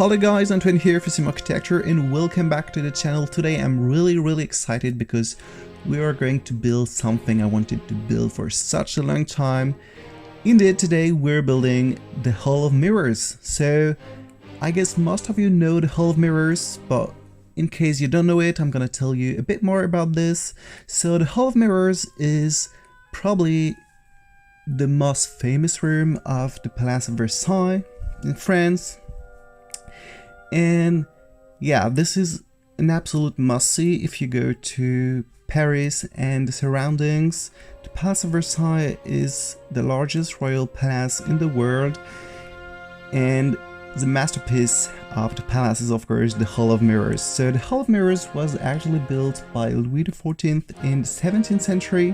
Hello guys, Antoine here for Simarchitecture and welcome back to the channel. Today I'm really excited because we are going to build something I wanted to build for such a long time. Indeed, today we're building the Hall of Mirrors. So I guess most of you know the Hall of Mirrors, but in case you don't know it, I'm gonna tell you a bit more about this. So the Hall of Mirrors is probably the most famous room of the Palace of Versailles in France. And yeah, this is an absolute must-see if you go to Paris and the surroundings. The Palace of Versailles is the largest royal palace in the world, and the masterpiece of the palace is of course the Hall of Mirrors. So the Hall of Mirrors was actually built by Louis XIV in the 17th century,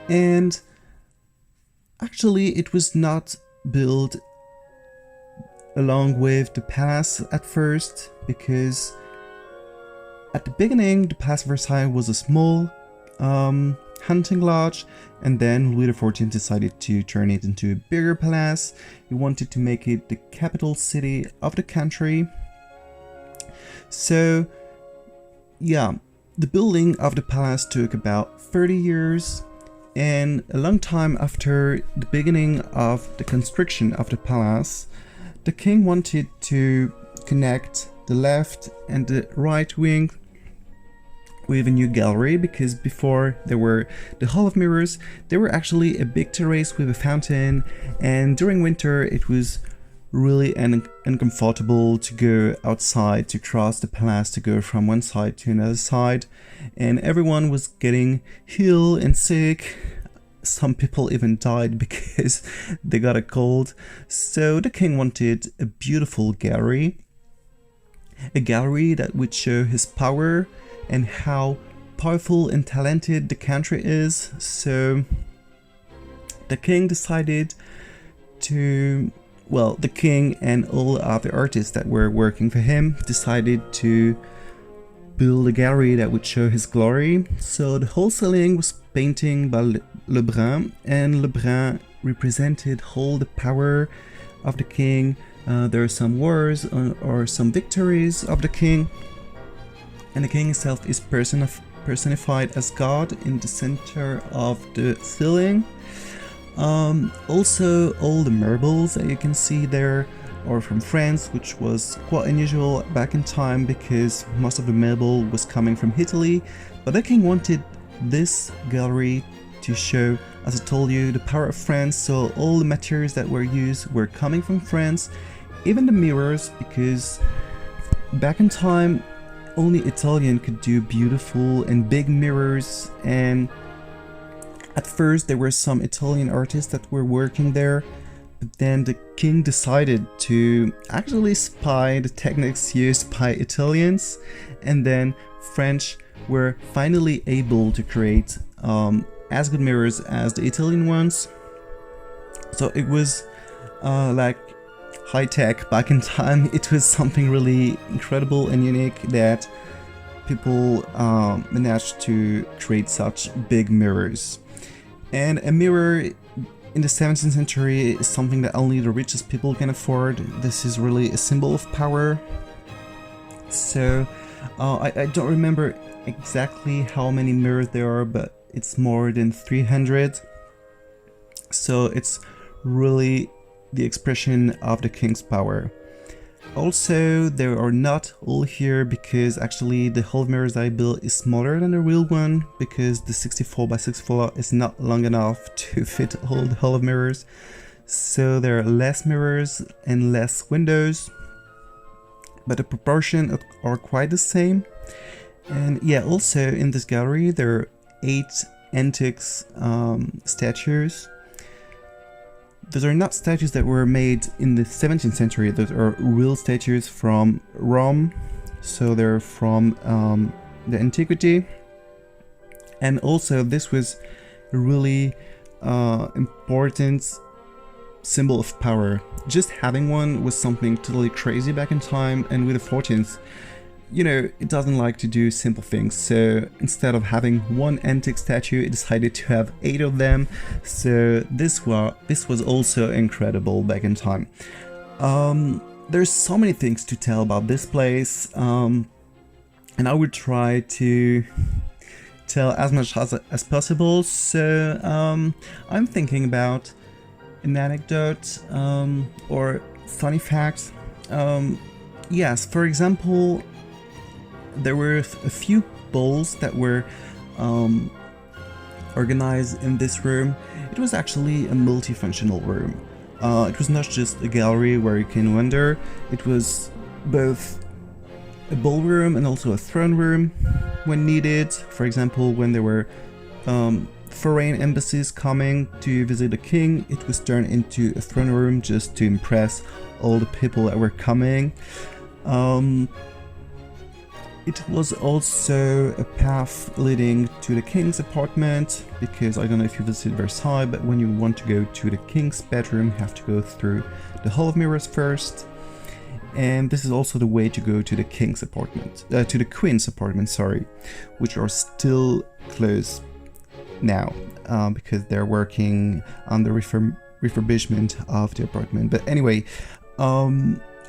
and actually it was not built along with the palace at first, because at the beginning the Palace of Versailles was a small hunting lodge, and then Louis XIV decided to turn it into a bigger palace. He wanted to make it the capital city of the country. So yeah, the building of the palace took about 30 years, and a long time after the beginning of the construction of the palace, the king wanted to connect the left and the right wing with a new gallery, because before there were the Hall of Mirrors, there were actually a big terrace with a fountain, and during winter it was really uncomfortable to go outside, to cross the palace, to go from one side to another side, and everyone was getting ill and sick. Some people even died because they got a cold. So the king wanted a beautiful gallery, a gallery that would show his power and how powerful and talented the country is. So the king decided to, well, the king and all of the artists that were working for him decided to build a gallery that would show his glory. So the whole ceiling was painting by Lebrun, and Lebrun represented all the power of the king. There are some wars or some victories of the king, and the king himself is personified as God in the center of the ceiling. Also, all the marbles that you can see there are from France, which was quite unusual back in time because most of the marble was coming from Italy. But the king wanted this gallery to show, as I told you, the power of France. So all the materials that were used were coming from France, even the mirrors, because back in time only Italian could do beautiful and big mirrors, and at first there were some Italian artists that were working there, but then the king decided to actually spy the techniques used by Italians, and then French were finally able to create as good mirrors as the Italian ones. So it was like high-tech back in time. It was something really incredible and unique that people managed to create such big mirrors. And a mirror in the 17th century is something that only the richest people can afford. This is really a symbol of power. So I don't remember exactly how many mirrors there are, but it's more than 300. So it's really the expression of the king's power. Also, they are not all here because actually the Hall of Mirrors I built is smaller than the real one, because the 64 by 64 is not long enough to fit all the Hall of Mirrors. So there are less mirrors and less windows, but the proportions are quite the same. And yeah, also in this gallery there are 8 antiques statues. Those are not statues that were made in the 17th century, those are real statues from Rome, so they're from the antiquity. And also this was a really important symbol of power. Just having one was something totally crazy back in time, and with the 14th, you know, it doesn't like to do simple things, so instead of having one antique statue, it decided to have 8 of them. So this was also incredible back in time. there's so many things to tell about this place, and I will try to tell as much as possible. So I'm thinking about an anecdote or funny fact. Yes, for example, there were a few balls that were organized in this room. It was actually a multifunctional room. It was not just a gallery where you can wander, it was both a ballroom and also a throne room when needed. For example, when there were foreign embassies coming to visit the king, it was turned into a throne room just to impress all the people that were coming. It was also a path leading to the king's apartment, because I don't know if you visit Versailles, but when you want to go to the king's bedroom, you have to go through the Hall of Mirrors first. And this is also the way to go to the king's apartment, to the queen's apartment, sorry, which are still closed now because they're working on the refurbishment of the apartment. But anyway,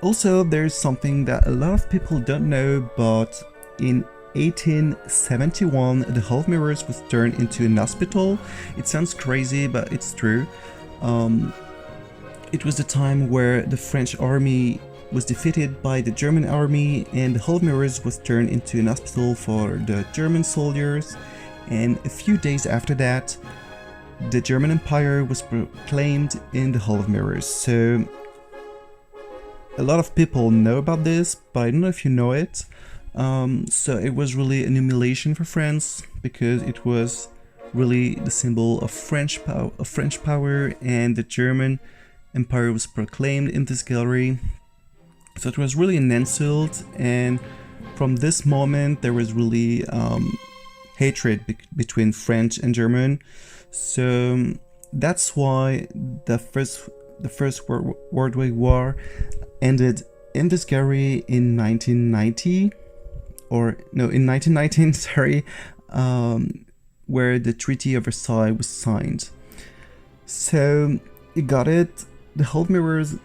also there's something that a lot of people don't know, but in 1871 the Hall of Mirrors was turned into an hospital. It sounds crazy, but it's true. It was the time where the French army was defeated by the German army, and the Hall of Mirrors was turned into an hospital for the German soldiers. And a few days after that, the German Empire was proclaimed in the Hall of Mirrors. So a lot of people know about this, but I don't know if you know it. So it was really an humiliation for France, because it was really the symbol of French power, and the German Empire was proclaimed in this gallery. So it was really an insult, and from this moment there was really hatred between French and German. So that's why the first World War ended in this gallery in 1990, or no, in 1919, sorry, where the Treaty of Versailles was signed. So you got it. The Hall of Mirrors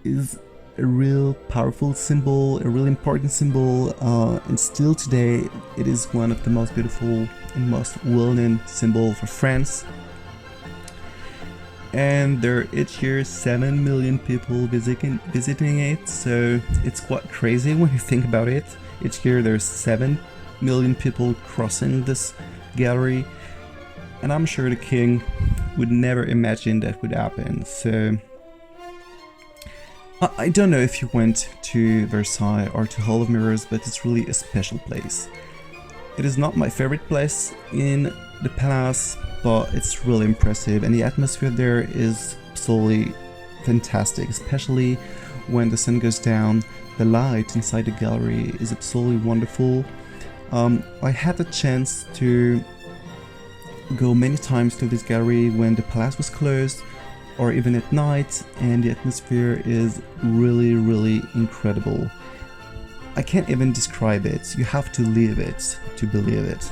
is a real powerful symbol, a really important symbol, and still today it is one of the most beautiful and most well-known symbol for France. And there are each year 7 million people visiting it, so it's quite crazy when you think about it. Each year there's 7 million people crossing this gallery, and I'm sure the king would never imagine that would happen. So I don't know if you went to Versailles or to Hall of Mirrors, but it's really a special place. It is not my favorite place in the palace, but it's really impressive, and the atmosphere there is absolutely fantastic, especially when the sun goes down. The light inside the gallery is absolutely wonderful. I had the chance to go many times to this gallery when the palace was closed, or even at night, and the atmosphere is really, really incredible. I can't even describe it. You have to live it to believe it.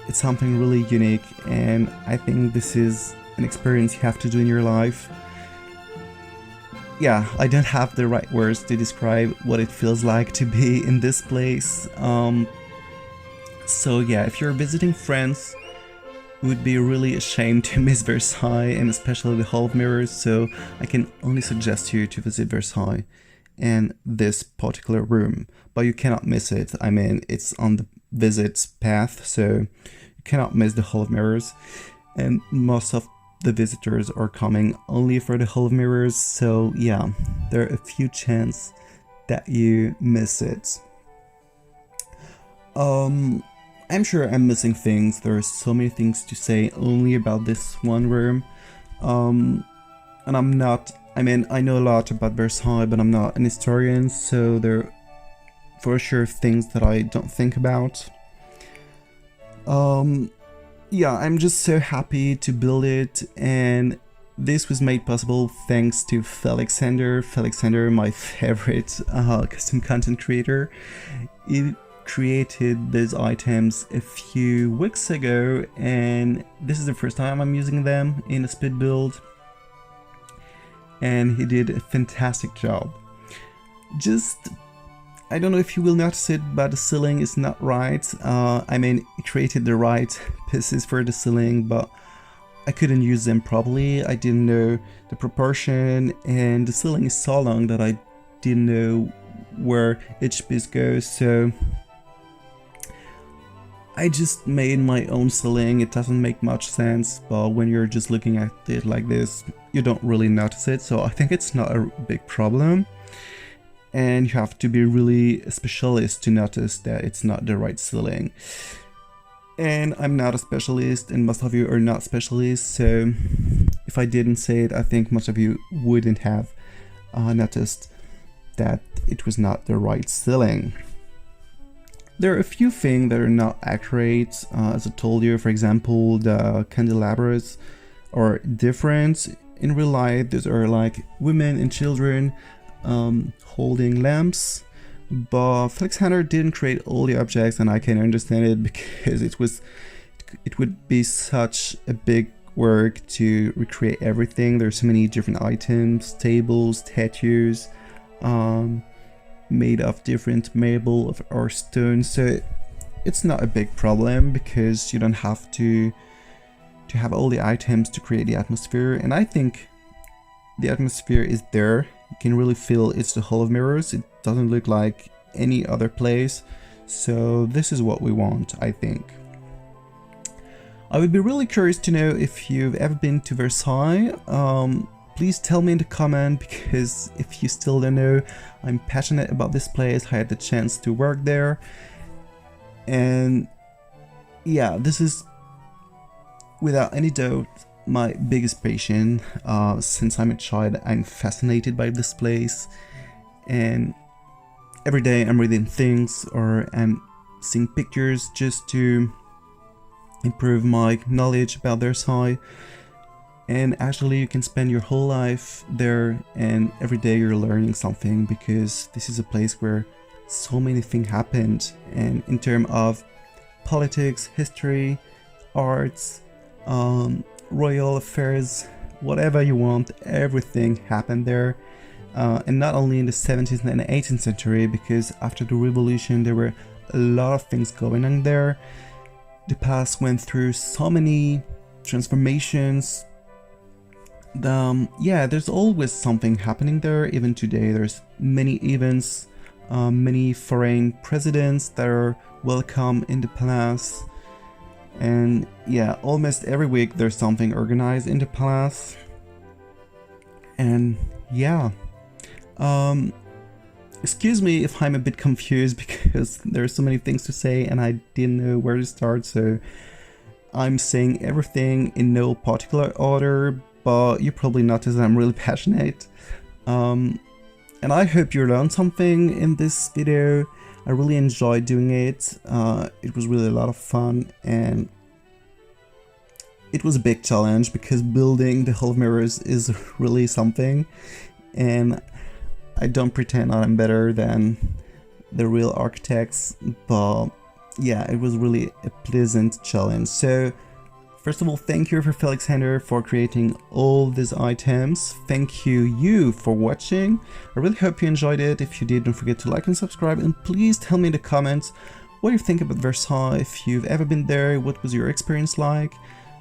It's something really unique, and I think this is an experience you have to do in your life. Yeah, I don't have the right words to describe what it feels like to be in this place. So yeah, if you're visiting France, it would be really a shame to miss Versailles, and especially the Hall of Mirrors, so I can only suggest you to visit Versailles and this particular room. But you cannot miss it. I mean, it's on the visit path, so you cannot miss the Hall of Mirrors. And most of the visitors are coming only for the Hall of Mirrors, so yeah, there are a few chances that you miss it. I'm sure I'm missing things. There are so many things to say only about this one room. And I'm not, I mean, I know a lot about Versailles, but I'm not an historian, so there are for sure things that I don't think about. Yeah, I'm just so happy to build it, and this was made possible thanks to Felixander, my favorite custom content creator. He created these items a few weeks ago, and this is the first time I'm using them in a speed build, and he did a fantastic job. just, I don't know if you will notice it, but the ceiling is not right. I mean, it created the right pieces for the ceiling, but I couldn't use them properly. I didn't know the proportion, and the ceiling is so long that I didn't know where each piece goes, so I just made my own ceiling. It doesn't make much sense, but when you're just looking at it like this, you don't really notice it, so I think it's not a big problem. And you have to be really a specialist to notice that it's not the right ceiling. And I'm not a specialist, and most of you are not specialists, so if I didn't say it, I think most of you wouldn't have noticed that it was not the right ceiling. There are a few things that are not accurate, as I told you. For example, the candelabras are different. In real life, those are like women and children holding lamps, but Felix Hanner didn't create all the objects, and I can understand it because it would be such a big work to recreate everything. There's so many different items, tables, statues, made of different marble or stone, so it's not a big problem because you don't have to have all the items to create the atmosphere. And I think the atmosphere is there. You can really feel it's the Hall of Mirrors. It doesn't look like any other place, so this is what we want, I think. I would be really curious to know if you've ever been to Versailles. Please tell me in the comment, because if you still don't know, I'm passionate about this place. I had the chance to work there, and yeah, this is without any doubt my biggest passion. Since I'm a child, I'm fascinated by this place, and every day I'm reading things or I'm seeing pictures just to improve my knowledge about Versailles. And actually, you can spend your whole life there, and every day you're learning something, because this is a place where so many things happened, and in terms of politics, history, arts, royal affairs, whatever you want, everything happened there. And not only in the 17th and 18th century, because after the revolution there were a lot of things going on there. The past went through so many transformations. Yeah, there's always something happening there. Even today there's many events, many foreign presidents that are welcome in the palace, and yeah, almost every week there's something organized in the palace. And yeah, excuse me if I'm a bit confused, because there are so many things to say and I didn't know where to start, so I'm saying everything in no particular order, but you probably noticed I'm really passionate. And I hope you learned something in this video. I really enjoyed doing it. It was really a lot of fun, and it was a big challenge because building the Hall of Mirrors is really something, and I don't pretend I'm better than the real architects, but yeah, it was really a pleasant challenge. So first of all, thank you for Felix Hanner for creating all these items. Thank you for watching. I really hope you enjoyed it. If you did, don't forget to like and subscribe, and please tell me in the comments what you think about Versailles. If you've ever been there, what was your experience like?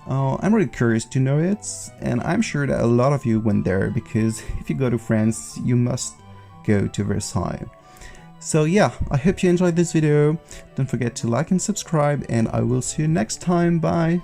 I'm really curious to know it, and I'm sure that a lot of you went there, because if you go to France, you must go to Versailles. So yeah, I hope you enjoyed this video. Don't forget to like and subscribe, and I will see you next time. Bye!